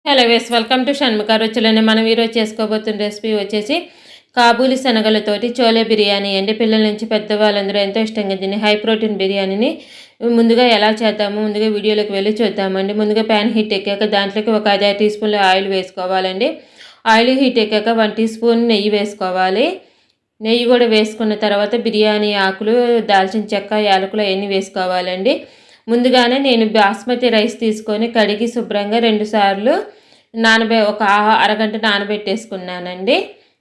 Hello వేస్ welcome to Shanmukha రుచులని. మనం ఈరోజు చేసుకోబోతున్న రెసిపీ వచ్చేసి కాబూలి శనగలతోటి చోలే బిర్యానీ అండి. పిల్లల నుంచి పెద్దవాళ్ళందరూ ఎంతో ఇష్టంగా తినే హై ప్రోటీన్ బిర్యానీని ముందుగా ఎలా చేద్దాము, ముందుగా వీడియోలోకి వెళ్ళి చూద్దామండి. ముందుగా ప్యాన్ హీట్ ఎక్కాక దాంట్లోకి ఒక 5 టీ స్పూన్ల ఆయిల్ వేసుకోవాలండి. ఆయిల్ హీట్ ఎక్కాక 1 టీ స్పూన్ నెయ్యి వేసుకోవాలి. నెయ్యి కూడా వేసుకున్న తర్వాత బిర్యానీ ఆకులు, దాల్చిన చెక్క, యాలకులు అవన్నీ వేసుకోవాలండి. ముందుగానే నేను బాస్మతి రైస్ తీసుకొని కడిగి శుభ్రంగా 2 సార్లు ఒక అరగంట నానబెట్టేసుకున్నానండి.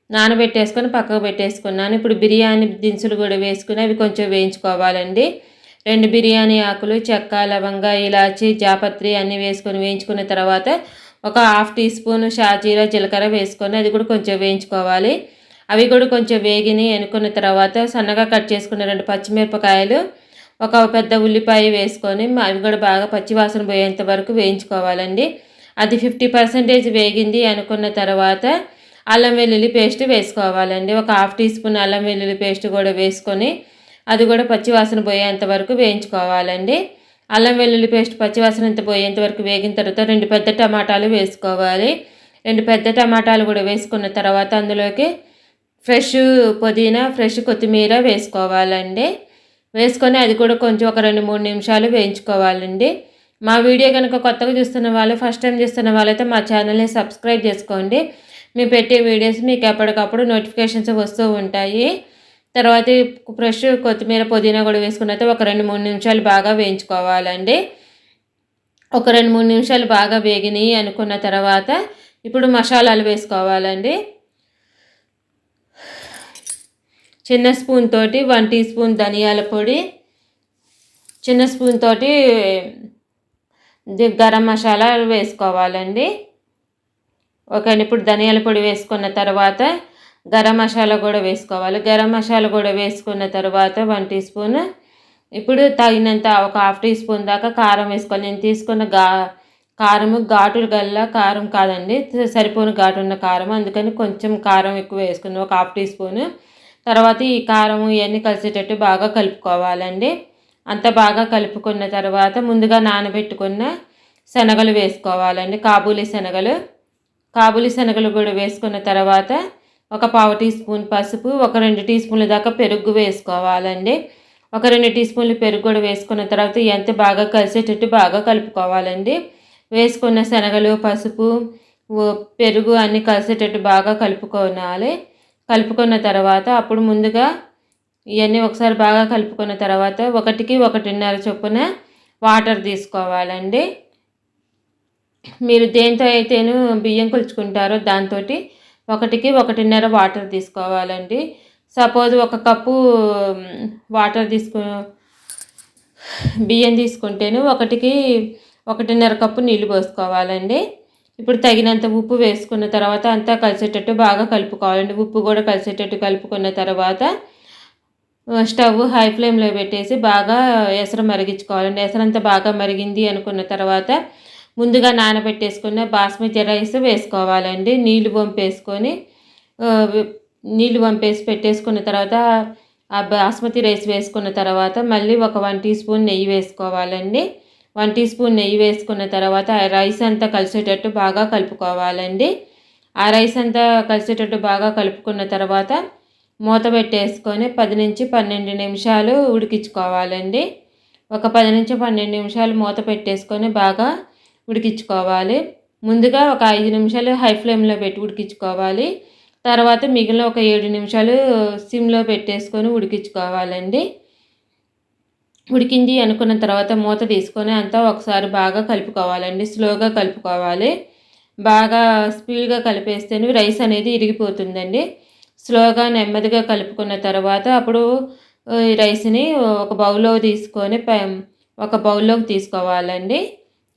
నానబెట్టేసుకొని పక్కకు పెట్టేసుకున్నాను. ఇప్పుడు బిర్యానీ దినుసులు కూడా వేసుకుని అవి కొంచెం వేయించుకోవాలండి. 2 బిర్యానీ ఆకులు, చెక్క, లవంగ, ఇలాచి, జాపత్రి అన్నీ వేసుకొని వేయించుకున్న తర్వాత ఒక హాఫ్ టీ స్పూన్ షాజీరా, జీలకర్ర వేసుకొని అది కూడా కొంచెం వేయించుకోవాలి. అవి కూడా కొంచెం వేగిని ఎనుకున్న తర్వాత సన్నగా కట్ చేసుకున్న 2 పచ్చిమిరపకాయలు, ఒక పెద్ద ఉల్లిపాయ వేసుకొని అవి కూడా బాగా పచ్చివాసన పోయేంత వరకు వేయించుకోవాలండి. అది 50% వేగింది అనుకున్న తర్వాత అల్లం వెల్లుల్లి పేస్ట్ వేసుకోవాలండి. ఒక హాఫ్ టీ స్పూన్ అల్లం వెల్లుల్లి పేస్ట్ కూడా వేసుకొని అది కూడా పచ్చివాసన పోయేంత వరకు వేయించుకోవాలండి. అల్లం వెల్లుల్లి పేస్ట్ పచ్చివాసన అంత పోయేంత వరకు వేగిన తర్వాత 2 పెద్ద టమాటాలు వేసుకోవాలి. 2 పెద్ద టమాటాలు కూడా వేసుకున్న తర్వాత అందులోకి ఫ్రెష్ పుదీనా, ఫ్రెష్ కొత్తిమీర వేసుకోవాలండి. వేసుకొని అది కూడా కొంచెం ఒక 2-3 నిమిషాలు వేయించుకోవాలండి. మా వీడియో కనుక కొత్తగా చూస్తున్న వాళ్ళు, ఫస్ట్ టైం చూస్తున్న వాళ్ళైతే మా ఛానల్ని సబ్స్క్రైబ్ చేసుకోండి. మేము పెట్టే వీడియోస్ మీకు ఎప్పటికప్పుడు నోటిఫికేషన్స్ వస్తూ ఉంటాయి. తర్వాత ఫ్రెష్ కొత్తిమీర, పుదీనా కూడా వేసుకున్న తర్వాత ఒక 2-3 నిమిషాలు బాగా వేయించుకోవాలండి. ఒక 2-3 నిమిషాలు బాగా వేగినాయి అనుకున్న తర్వాత ఇప్పుడు మసాలాలు వేసుకోవాలండి. చిన్న స్పూన్ తోటి 1 టీ స్పూన్ ధనియాల పొడి, చిన్న స్పూన్ తోటి గరం మసాలా వేసుకోవాలండి. ఓకే, ఇప్పుడు ధనియాల పొడి వేసుకున్న తర్వాత గరం మసాలా కూడా వేసుకోవాలి. గరం మసాలా కూడా వేసుకున్న తర్వాత 1 టీ స్పూన్, ఇప్పుడు తగినంత ఒక హాఫ్ టీ స్పూన్ దాకా కారం వేసుకోవాలి. నేను తీసుకున్న కారము ఘాటు గల్ల కారం కాదండి, సరిపోని ఘాటు ఉన్న కారం, అందుకని కొంచెం కారం ఎక్కువ వేసుకున్నాను, ఒక హాఫ్ టీ స్పూన్. తర్వాత ఈ కారం ఇవన్నీ కలిసేటట్టు బాగా కలుపుకోవాలండి. అంత బాగా కలుపుకున్న తర్వాత ముందుగా నానబెట్టుకున్న శనగలు వేసుకోవాలండి. కాబూలి శనగలు కూడా వేసుకున్న తర్వాత ఒక పావు టీ స్పూన్ పసుపు, ఒక 2 టీ స్పూన్ల దాకా పెరుగు వేసుకోవాలండి. ఒక 2 టీ స్పూన్లు పెరుగు కూడా వేసుకున్న తర్వాత ఎంత బాగా కలిసేటట్టు బాగా కలుపుకోవాలండి. వేసుకున్న శనగలు, పసుపు, పెరుగు అన్నీ కలిసేటట్టు బాగా కలుపుకోవాలి. కలుపుకున్న తర్వాత అప్పుడు ముందుగా ఇవన్నీ ఒకసారి బాగా కలుపుకున్న తర్వాత 1కి 1.5 చొప్పున వాటర్ తీసుకోవాలండి. మీరు దేంతో అయితేను బియ్యం కొలుచుకుంటారో దాంతో 1కి 1.5 వాటర్ తీసుకోవాలండి. సపోజ్ 1 కప్పు వాటర్ బియ్యం తీసుకుంటేను 1కి 1.5 కప్పు నీళ్ళు పోసుకోవాలండి. ఇప్పుడు తగినంత ఉప్పు వేసుకున్న తర్వాత అంతా కలిసేటట్టు బాగా కలుపుకోవాలండి. ఉప్పు కూడా కలిసేటట్టు కలుపుకున్న తర్వాత స్టవ్ హై ఫ్లేమ్లో పెట్టేసి బాగా ఎసరు మరిగించుకోవాలండి. ఎసరంతా బాగా మరిగింది అనుకున్న తర్వాత ముందుగా నానబెట్టేసుకున్న బాస్మతి రైస్ వేసుకోవాలండి. నీళ్ళు వంపేసి పెట్టేసుకున్న తర్వాత ఆ బాస్మతి రైస్ వేసుకున్న తర్వాత మళ్ళీ ఒక 1 టీ స్పూన్ నెయ్యి వేసుకోవాలండి. 1 టీ స్పూన్ నెయ్యి వేసుకున్న తర్వాత ఆ రైస్ అంతా కలిసేటట్టు బాగా కలుపుకోవాలండి. ఆ రైస్ అంతా కలిసేటట్టు బాగా కలుపుకున్న తర్వాత మూత పెట్టేసుకొని 10-12 నిమిషాలు ఉడికించుకోవాలండి. ఒక 10-12 నిమిషాలు మూత పెట్టేసుకొని బాగా ఉడికించుకోవాలి. ముందుగా ఒక 5 నిమిషాలు హై ఫ్లేమ్లో పెట్టి ఉడికించుకోవాలి. తర్వాత మిగిలిన ఒక 7 నిమిషాలు సిమ్లో పెట్టేసుకొని ఉడికించుకోవాలండి. ఉడికింది అనుకున్న తర్వాత మూత తీసుకొని అంతా ఒకసారి బాగా కలుపుకోవాలండి. స్లోగా కలుపుకోవాలి. బాగా స్పీడ్గా కలిపేస్తేనే రైస్ అనేది ఇరిగిపోతుందండి. స్లోగా నెమ్మదిగా కలుపుకున్న తర్వాత అప్పుడు ఈ రైస్ని ఒక బౌల్లోకి తీసుకోవాలండి.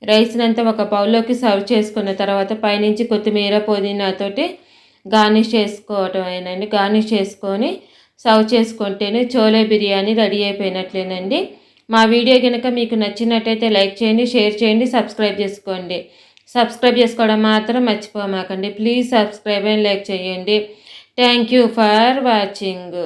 రైస్ని అంతా ఒక బౌల్లోకి సర్వ్ చేసుకున్న తర్వాత పైనుంచి కొత్తిమీర, పుదీనాతోటి గార్నిష్ చేసుకోవటమేనండి. గార్నిష్ చేసుకొని సర్వ్ చేసుకుంటేనే చోలే బిర్యానీ రెడీ అయిపోయినట్లేనండి. మా వీడియో కనుక మీకు నచ్చినట్టయితే లైక్ చేయండి, షేర్ చేయండి, సబ్స్క్రైబ్ చేసుకోండి. సబ్స్క్రైబ్ చేసుకోవడం మాత్రం మర్చిపోమాకండి. ప్లీజ్ సబ్స్క్రైబ్ అండ్ లైక్ చేయండి. Thank you for watching.